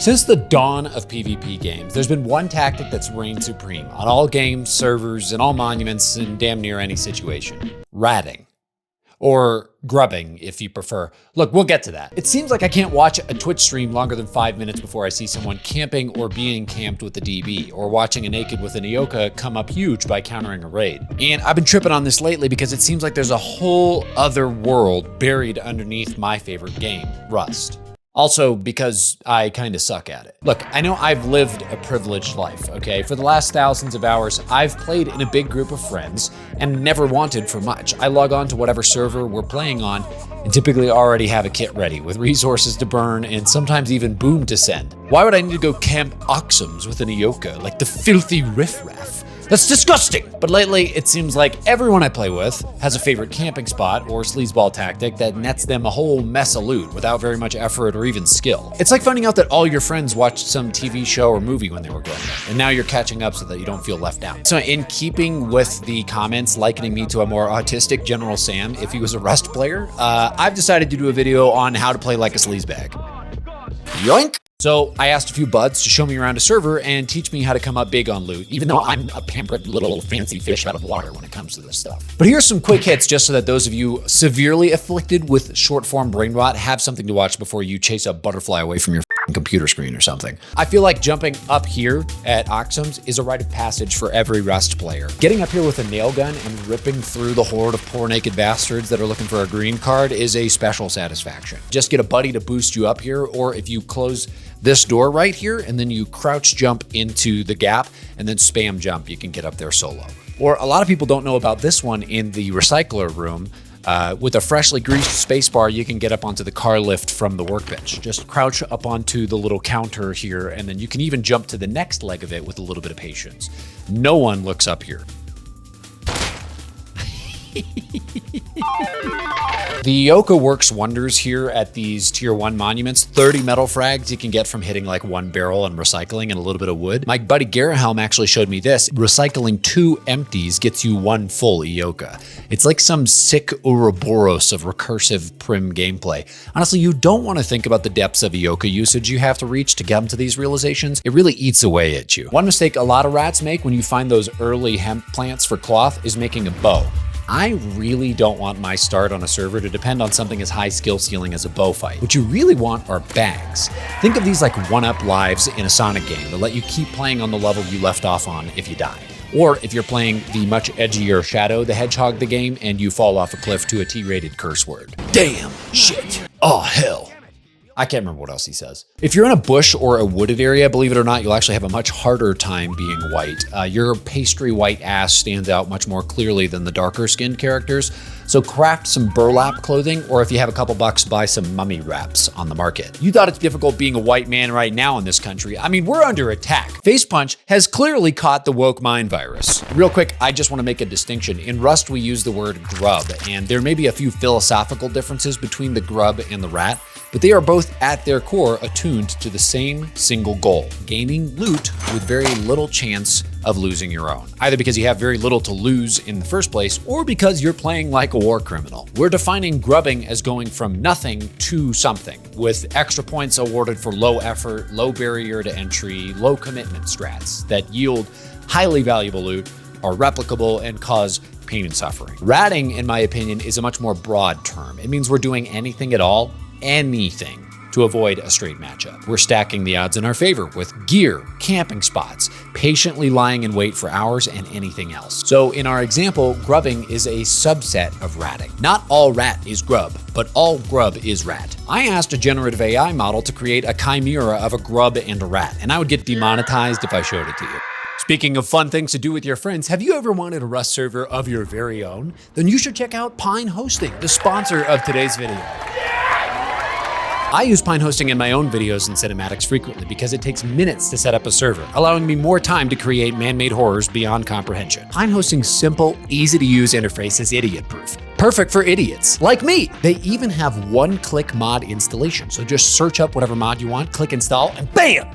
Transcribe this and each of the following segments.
Since the dawn of PvP games, there's been one tactic that's reigned supreme on all games, servers, and all monuments in damn near any situation. Ratting. Or grubbing, if you prefer. Look, we'll get to that. It seems like I can't watch a Twitch stream longer than 5 minutes before I see someone camping or being camped with the DB, or watching a naked with an Ioka come up huge by countering a raid. And I've been tripping on this lately because it seems like there's a whole other world buried underneath my favorite game, Rust. Also, because I kind of suck at it. Look, I know I've lived a privileged life, okay? For the last thousands of hours, I've played in a big group of friends and never wanted for much. I log on to whatever server we're playing on and typically already have a kit ready with resources to burn and sometimes even boom to send. Why would I need to go camp Oxums with an Ioka like the filthy riffraff? That's disgusting! But lately, it seems like everyone I play with has a favorite camping spot or sleazeball tactic that nets them a whole mess of loot without very much effort or even skill. It's like finding out that all your friends watched some TV show or movie when they were growing up, and now you're catching up so that you don't feel left out. So in keeping with the comments likening me to a more autistic General Sam if he was a Rust player, I've decided to do a video on how to play like a sleazebag. Yoink! So I asked a few buds to show me around a server and teach me how to come up big on loot, even though I'm a pampered little fancy fish out of water when it comes to this stuff. But here's some quick hits just so that those of you severely afflicted with short-form brain rot have something to watch before you chase a butterfly away from your computer screen or something. I feel like jumping up here at Oxums is a rite of passage for every Rust player. Getting up here with a nail gun and ripping through the horde of poor naked bastards that are looking for a green card is a special satisfaction. Just get a buddy to boost you up here, or if you close this door right here and then you crouch jump into the gap and then spam jump, you can get up there solo. Or a lot of people don't know about this one in the recycler room. With a freshly greased spacebar, you can get up onto the car lift from the workbench. Just crouch up onto the little counter here, and then you can even jump to the next leg of it with a little bit of patience. No one looks up here. The Ioka works wonders here at these tier 1 monuments. 30 metal frags you can get from hitting like 1 barrel and recycling and a little bit of wood. My buddy Garahelm actually showed me this. Recycling 2 empties gets you 1 full Ioka. It's like some sick Ouroboros of recursive prim gameplay. Honestly, you don't want to think about the depths of Ioka usage you have to reach to come to these realizations. It really eats away at you. One mistake a lot of rats make when you find those early hemp plants for cloth is making a bow. I really don't want my start on a server to depend on something as high skill ceiling as a bow fight. What you really want are bags. Think of these like 1-up lives in a Sonic game that let you keep playing on the level you left off on if you die. Or if you're playing the much edgier Shadow the Hedgehog the game and you fall off a cliff to a T-rated curse word. Damn, shit, oh hell. I can't remember what else he says. If you're in a bush or a wooded area, believe it or not, you'll actually have a much harder time being white. Your pastry white ass stands out much more clearly than the darker skinned characters. So craft some burlap clothing, or if you have a couple bucks, buy some mummy wraps on the market. You thought it's difficult being a white man right now in this country. I mean, we're under attack. Face Punch has clearly caught the woke mind virus. Real quick, I just want to make a distinction. In Rust, we use the word grub, and there may be a few philosophical differences between the grub and the rat, but they are both at their core attuned to the same single goal, gaining loot with very little chance of losing your own. Either because you have very little to lose in the first place, or because you're playing like a war criminal. We're defining grubbing as going from nothing to something, with extra points awarded for low effort, low barrier to entry, low commitment strats that yield highly valuable loot, are replicable, and cause pain and suffering. Ratting, in my opinion, is a much more broad term. It means we're doing anything at all, anything, to avoid a straight matchup. We're stacking the odds in our favor with gear, camping spots, patiently lying in wait for hours, and anything else. So in our example, grubbing is a subset of ratting. Not all rat is grub, but all grub is rat. I asked a generative AI model to create a chimera of a grub and a rat, and I would get demonetized if I showed it to you. Speaking of fun things to do with your friends, have you ever wanted a Rust server of your very own? Then you should check out Pine Hosting, the sponsor of today's video. I use Pine Hosting in my own videos and cinematics frequently because it takes minutes to set up a server, allowing me more time to create man-made horrors beyond comprehension. Pine Hosting's simple, easy-to-use interface is idiot-proof. Perfect for idiots like me. They even have one-click mod installation, so just search up whatever mod you want, click install, and bam!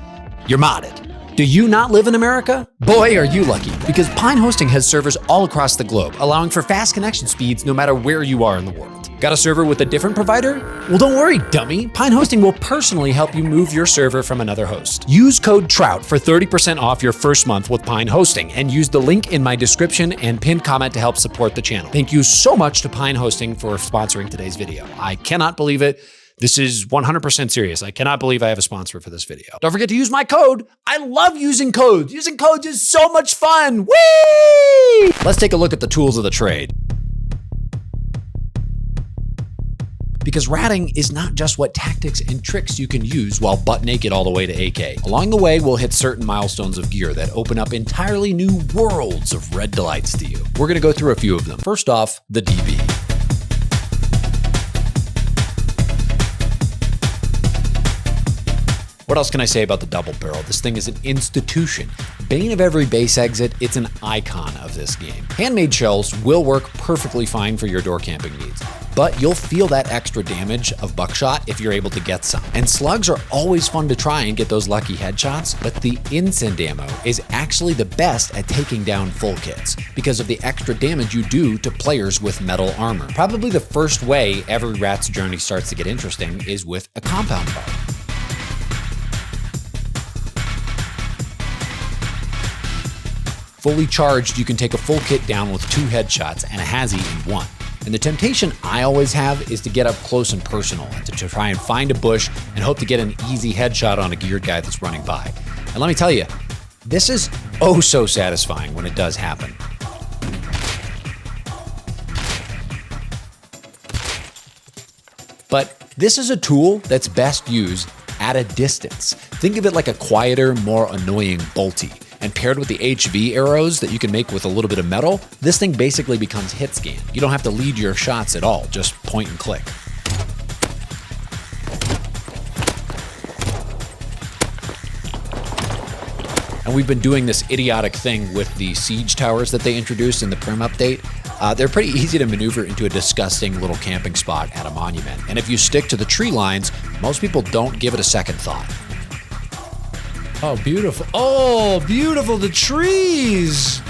You're modded. Do you not live in America? Boy, are you lucky, because Pine Hosting has servers all across the globe, allowing for fast connection speeds no matter where you are in the world. Got a server with a different provider? Well, don't worry, dummy. Pine Hosting will personally help you move your server from another host. Use code TROUT for 30% off your first month with Pine Hosting and use the link in my description and pinned comment to help support the channel. Thank you so much to Pine Hosting for sponsoring today's video. I cannot believe it. This is 100% serious. I cannot believe I have a sponsor for this video. Don't forget to use my code. I love using codes. Using codes is so much fun. Whee! Let's take a look at the tools of the trade. Because ratting is not just what tactics and tricks you can use while butt naked all the way to AK. Along the way, we'll hit certain milestones of gear that open up entirely new worlds of red delights to you. We're gonna go through a few of them. First off, the DB. What else can I say about the double barrel? This thing is an institution. Bane of every base exit, it's an icon of this game. Handmade shells will work perfectly fine for your door camping needs, but you'll feel that extra damage of buckshot if you're able to get some. And slugs are always fun to try and get those lucky headshots, but the incend ammo is actually the best at taking down full kits because of the extra damage you do to players with metal armor. Probably the first way every rat's journey starts to get interesting is with a compound bow. Fully charged, you can take a full kit down with 2 headshots and a hazy in 1. And the temptation I always have is to get up close and personal and to try and find a bush and hope to get an easy headshot on a geared guy that's running by. And let me tell you, this is oh so satisfying when it does happen. But this is a tool that's best used at a distance. Think of it like a quieter, more annoying bolty. And paired with the HV arrows that you can make with a little bit of metal, this thing basically becomes hit scan. You don't have to lead your shots at all, just point and click. And we've been doing this idiotic thing with the siege towers that they introduced in the Prim update. They're pretty easy to maneuver into a disgusting little camping spot at a monument. And if you stick to the tree lines, most people don't give it a second thought. Oh, beautiful. Oh, beautiful. The trees.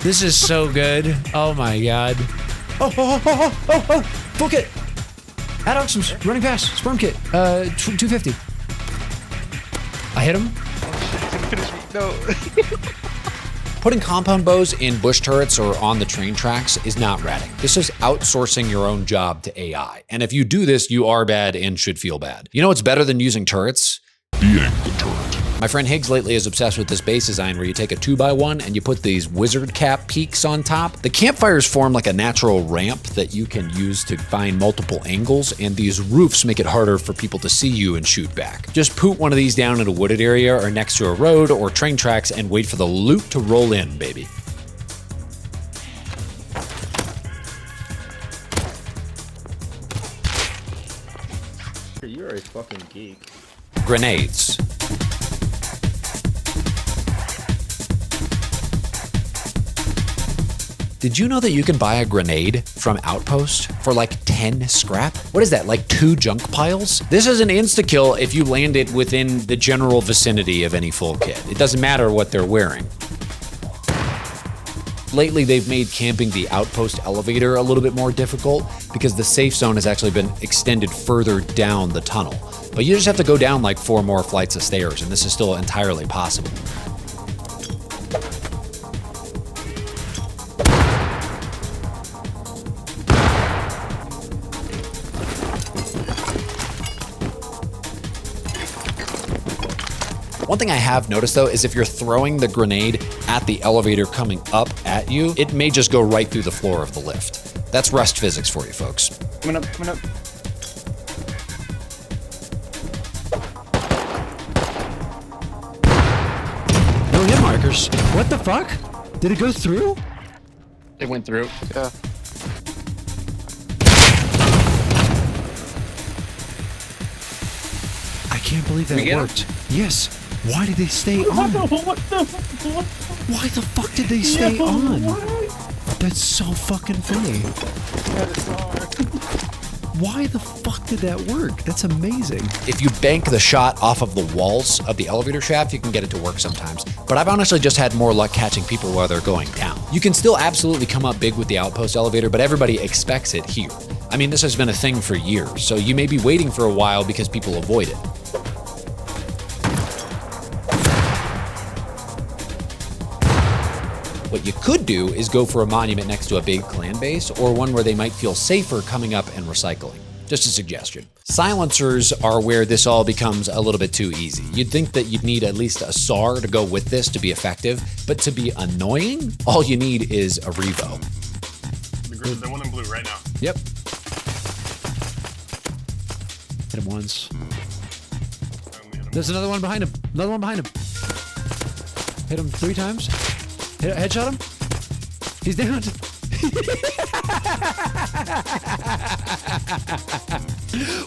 This is so good. Oh, my God. Oh. Full kit. Ad Oxums, running fast. Sperm kit. 250. I hit him. No. Putting compound bows in bush turrets or on the train tracks is not ratting. This is outsourcing your own job to AI. And if you do this, you are bad and should feel bad. You know what's better than using turrets? Being the turret. My friend Higgs lately is obsessed with this base design where you take a 2x1 and you put these wizard cap peaks on top. The campfires form like a natural ramp that you can use to find multiple angles, and these roofs make it harder for people to see you and shoot back. Just poot one of these down in a wooded area or next to a road or train tracks and wait for the loot to roll in, baby. You're a fucking geek. Grenades. Did you know that you can buy a grenade from Outpost for like 10 scrap? What is that, like 2 junk piles? This is an insta-kill if you land it within the general vicinity of any full kit. It doesn't matter what they're wearing. Lately, they've made camping the Outpost elevator a little bit more difficult because the safe zone has actually been extended further down the tunnel. But you just have to go down like 4 more flights of stairs, and this is still entirely possible. One thing I have noticed though is if you're throwing the grenade at the elevator coming up at you, it may just go right through the floor of the lift. That's rust physics for you folks. Coming up. No hit markers. What the fuck? Did it go through? It went through. Yeah. I can't believe that worked. Yes. Why did they stay on? Why the fuck did they stay on? That's so fucking funny. Why the fuck did that work? That's amazing. If you bank the shot off of the walls of the elevator shaft, you can get it to work sometimes. But I've honestly just had more luck catching people while they're going down. You can still absolutely come up big with the Outpost elevator, but everybody expects it here. I mean, this has been a thing for years, so you may be waiting for a while because people avoid it. What you could do is go for a monument next to a big clan base, or one where they might feel safer coming up and recycling. Just a suggestion. Silencers are where this all becomes a little bit too easy. You'd think that you'd need at least a SAR to go with this to be effective, but to be annoying, all you need is a Revo. The one in blue right now. Yep. Hit him once. There's another one behind him. Another one behind him. Hit him 3 times. Headshot him. He's down.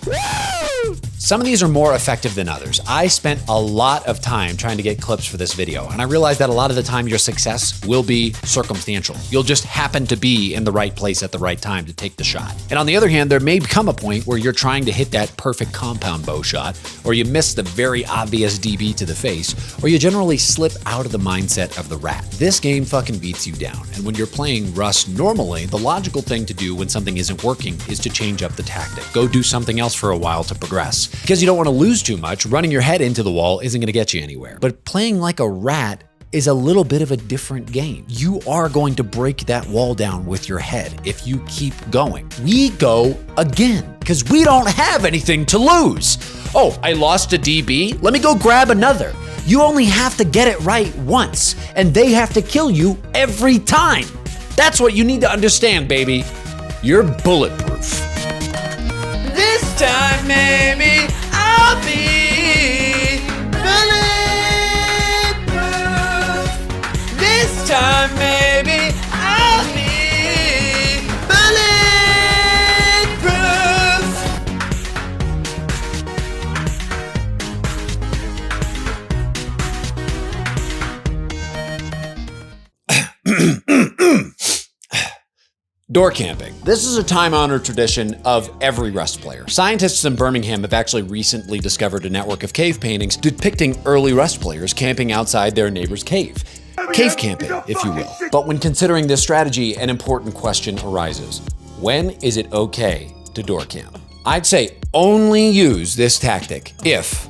Woo! Some of these are more effective than others. I spent a lot of time trying to get clips for this video, and I realized that a lot of the time your success will be circumstantial. You'll just happen to be in the right place at the right time to take the shot. And on the other hand, there may come a point where you're trying to hit that perfect compound bow shot, or you miss the very obvious DB to the face, or you generally slip out of the mindset of the rat. This game fucking beats you down, and when you're playing Rust normally, the logical thing to do when something isn't working is to change up the tactic. Go do something else for a while to progress. Because you don't want to lose too much, running your head into the wall isn't going to get you anywhere. But playing like a rat is a little bit of a different game. You are going to break that wall down with your head if you keep going. We go again, because we don't have anything to lose. Oh, I lost a DB? Let me go grab another. You only have to get it right once, and they have to kill you every time. That's what you need to understand, baby. You're bulletproof. This time, maybe I'll be bulletproof. This time, maybe I'll be bulletproof. Door camping. This is a time-honored tradition of every Rust player. Scientists in Birmingham have actually recently discovered a network of cave paintings depicting early Rust players camping outside their neighbor's cave. Cave camping, if you will. But when considering this strategy, an important question arises. When is it okay to door camp? I'd say only use this tactic if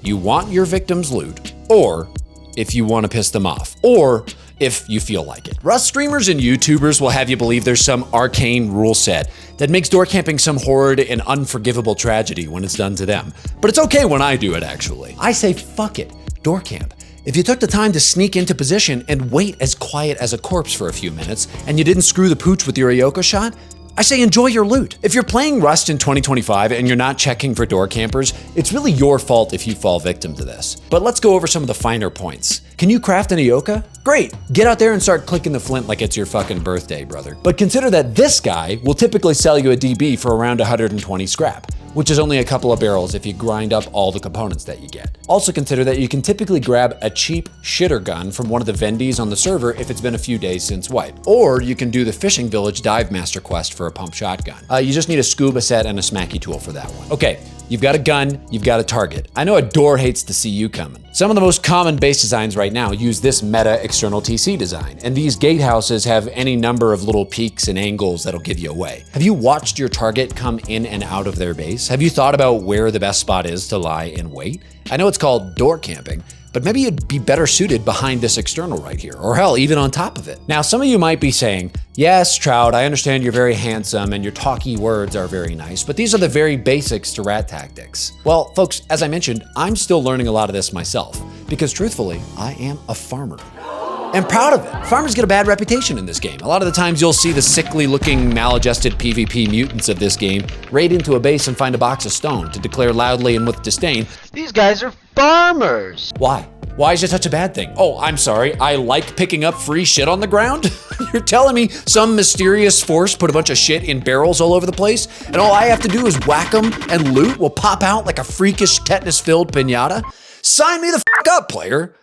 you want your victim's loot, or if you want to piss them off, or if you feel like it. Rust streamers and YouTubers will have you believe there's some arcane rule set that makes door camping some horrid and unforgivable tragedy when it's done to them. But it's okay when I do it, actually. I say fuck it, door camp. If you took the time to sneak into position and wait as quiet as a corpse for a few minutes, and you didn't screw the pooch with your Ayoko shot, I say enjoy your loot. If you're playing Rust in 2025 and you're not checking for door campers, it's really your fault if you fall victim to this. But let's go over some of the finer points. Can you craft an Ayoka? Great, get out there and start clicking the flint like it's your fucking birthday, brother. But consider that this guy will typically sell you a DB for around 120 scrap, which is only a couple of barrels if you grind up all the components that you get. Also consider that you can typically grab a cheap shitter gun from one of the vendies on the server if it's been a few days since wipe. Or you can do the Fishing Village Dive Master quest for a pump shotgun. You just need a scuba set and a smacky tool for that one. Okay, you've got a gun, you've got a target. I know a door hates to see you coming. Some of the most common base designs right now use this meta external TC design, and these gatehouses have any number of little peaks and angles that'll give you away. Have you watched your target come in and out of their base? Have you thought about where the best spot is to lie in wait? I know it's called door camping, but maybe you'd be better suited behind this external right here, or hell, even on top of it. Now, some of you might be saying, yes, Trout, I understand you're very handsome and your talky words are very nice, but these are the very basics to rat tactics. Well, folks, as I mentioned, I'm still learning a lot of this myself, because truthfully, I am a farmer. And proud of it. Farmers get a bad reputation in this game. A lot of the times you'll see the sickly looking maladjusted PvP mutants of this game raid into a base and find a box of stone to declare loudly and with disdain, "These guys are farmers." Why? Why is it such a bad thing? Oh, I'm sorry, I like picking up free shit on the ground? You're telling me some mysterious force put a bunch of shit in barrels all over the place, and all I have to do is whack them and loot will pop out like a freakish tetanus-filled pinata? Sign me the f*** up, player.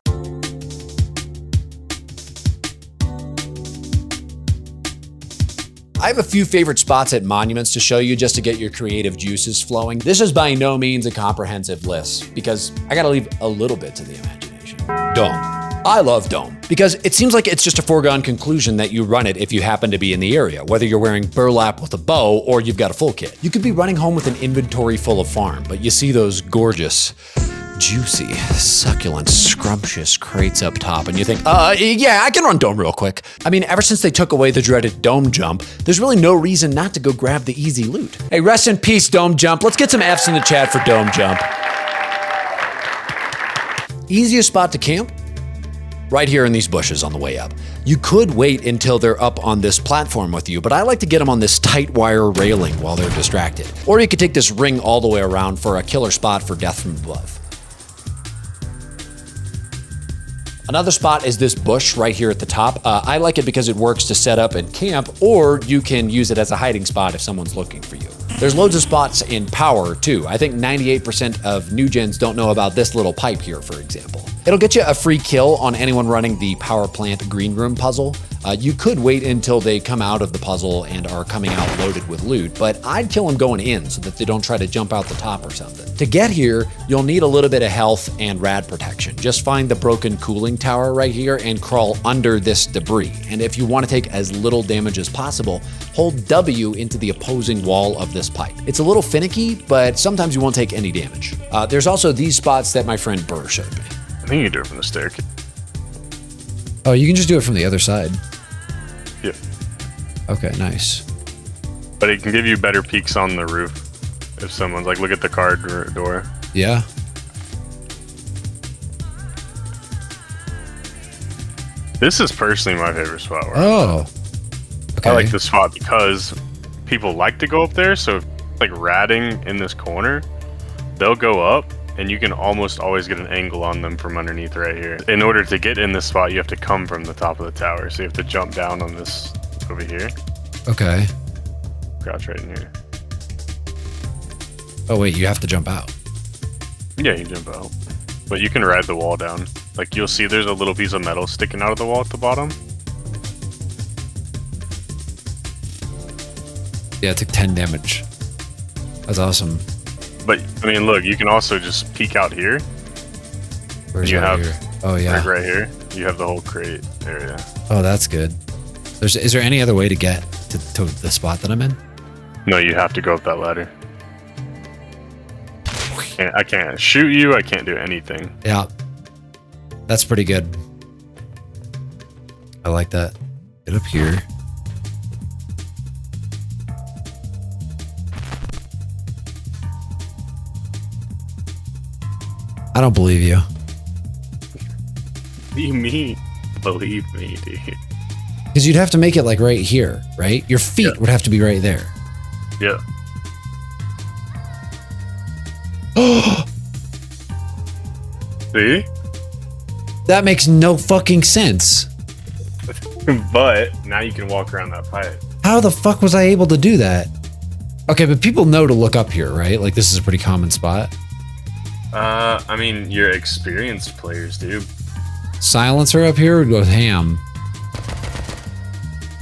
I have a few favorite spots at monuments to show you just to get your creative juices flowing. This is by no means a comprehensive list because I gotta leave a little bit to the imagination. Dome. I love Dome because it seems like it's just a foregone conclusion that you run it if you happen to be in the area, whether you're wearing burlap with a bow or you've got a full kit. You could be running home with an inventory full of farm, but you see those gorgeous, juicy, succulent, scrumptious crates up top and you think, yeah, I can run Dome real quick. I mean, ever since they took away the dreaded Dome jump, there's really no reason not to go grab the easy loot. Hey, rest in peace, Dome jump. Let's get some Fs in the chat for Dome jump. Easiest spot to camp? Right here in these bushes on the way up. You could wait until they're up on this platform with you, but I like to get them on this tight wire railing while they're distracted. Or you could take this ring all the way around for a killer spot for death from above. Another spot is this bush right here at the top. I like it because it works to set up and camp, or you can use it as a hiding spot if someone's looking for you. There's loads of spots in power too. I think 98% of new gens don't know about this little pipe here, for example. It'll get you a free kill on anyone running the power plant green room puzzle. You could wait until they come out of the puzzle and are coming out loaded with loot, but I'd kill them going in so that they don't try to jump out the top or something. To get here, you'll need a little bit of health and rad protection. Just find the broken cooling tower right here and crawl under this debris. And if you want to take as little damage as possible, hold W into the opposing wall of this pipe. It's a little finicky, but sometimes you won't take any damage. There's also these spots that my friend Burr showed me. I think you can do it from the staircase. Oh, you can just do it from the other side. Yeah. Okay, nice. But it can give you better peeks on the roof. If someone's like, look at the car door. Yeah. This is personally my favorite spot. Oh. Okay. I like this spot because people like to go up there. So if like ratting in this corner, they'll go up and you can almost always get an angle on them from underneath right here. In order to get in this spot, you have to come from the top of the tower. So you have to jump down on this over here. Okay. Crouch right in here. Oh wait, you have to jump out. Yeah, you jump out. But you can ride the wall down. Like you'll see there's a little piece of metal sticking out of the wall at the bottom. Yeah, it took 10 damage. That's awesome. But I mean, look, you can also just peek out here. Where's you right have here? Oh yeah. Like right here. You have the whole crate area. Oh, that's good. Is there any other way to get to the spot that I'm in? No, you have to go up that ladder. I can't shoot you. I can't do anything. Yeah. That's pretty good. I like that. Get up here. I don't believe you. What do you mean? Believe me, dude. Because you'd have to make it like right here, right? Your feet would have to be right there. Yeah. See? That makes no fucking sense. But now you can walk around that pipe. How the fuck was I able to do that? Okay, but people know to look up here, right? Like this is a pretty common spot. I mean, your experienced players do. Silencer up here would go ham.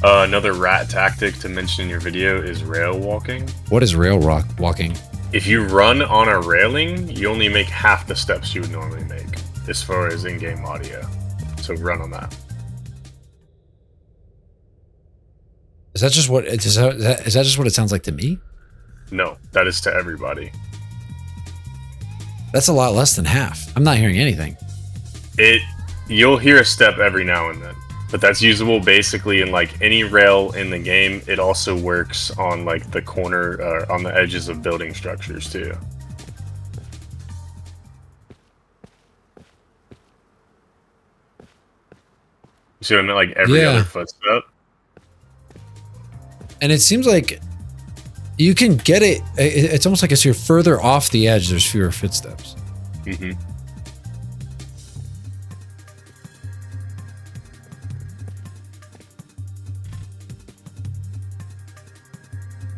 Another rat tactic to mention in your video is rail walking. What is rail rock walking? If you run on a railing, you only make half the steps you would normally make as far as in-game audio. So run on that. Is that just what is that just what it sounds like to me? No, that is to everybody. That's a lot less than half. I'm not hearing anything. You'll hear a step every now and then, but that's usable basically in like any rail in the game. It also works on like the corner, on the edges of building structures too. You see what I mean? Like every other footstep. And it seems like you can get it. It's almost like as you're further off the edge, there's fewer footsteps. Mm-hmm.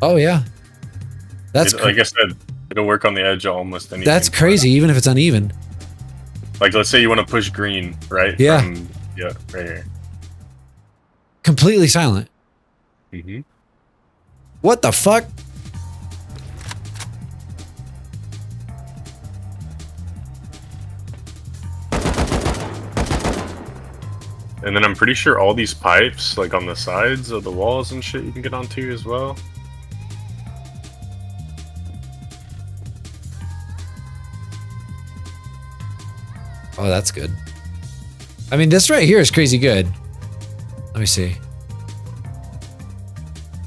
Oh yeah, that's like I said, it'll work on the edge of almost anything. That's crazy, even if it's uneven. Like let's say you want to push green, right? Yeah. Yeah, right here. Completely silent. Mm-hmm. What the fuck? And then I'm pretty sure all these pipes, like on the sides of the walls and shit, you can get onto as well. Oh, that's good. I mean, this right here is crazy good. Let me see.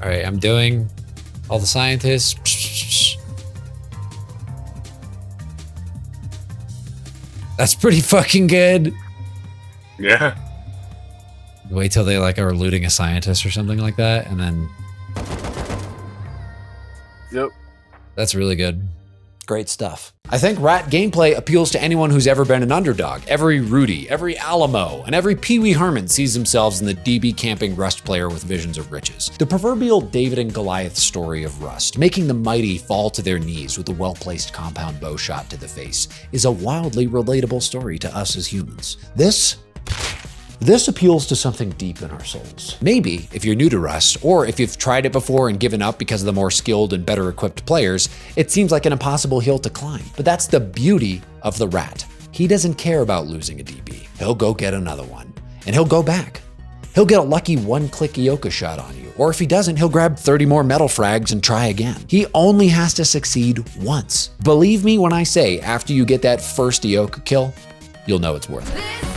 All right, I'm doing all the scientists. That's pretty fucking good. Yeah. Wait till they like are looting a scientist or something like that, and then. Yep. That's really good. Great stuff. I think rat gameplay appeals to anyone who's ever been an underdog. Every Rudy, every Alamo, and every Pee Wee Herman sees themselves in the DB camping Rust player with visions of riches. The proverbial David and Goliath story of Rust, making the mighty fall to their knees with a well-placed compound bow shot to the face, is a wildly relatable story to us as humans. This appeals to something deep in our souls. Maybe, if you're new to Rust, or if you've tried it before and given up because of the more skilled and better equipped players, it seems like an impossible hill to climb. But that's the beauty of the rat. He doesn't care about losing a DB. He'll go get another one, and he'll go back. He'll get a lucky one-click Ioka shot on you, or if he doesn't, he'll grab 30 more metal frags and try again. He only has to succeed once. Believe me when I say, after you get that first Ioka kill, you'll know it's worth it.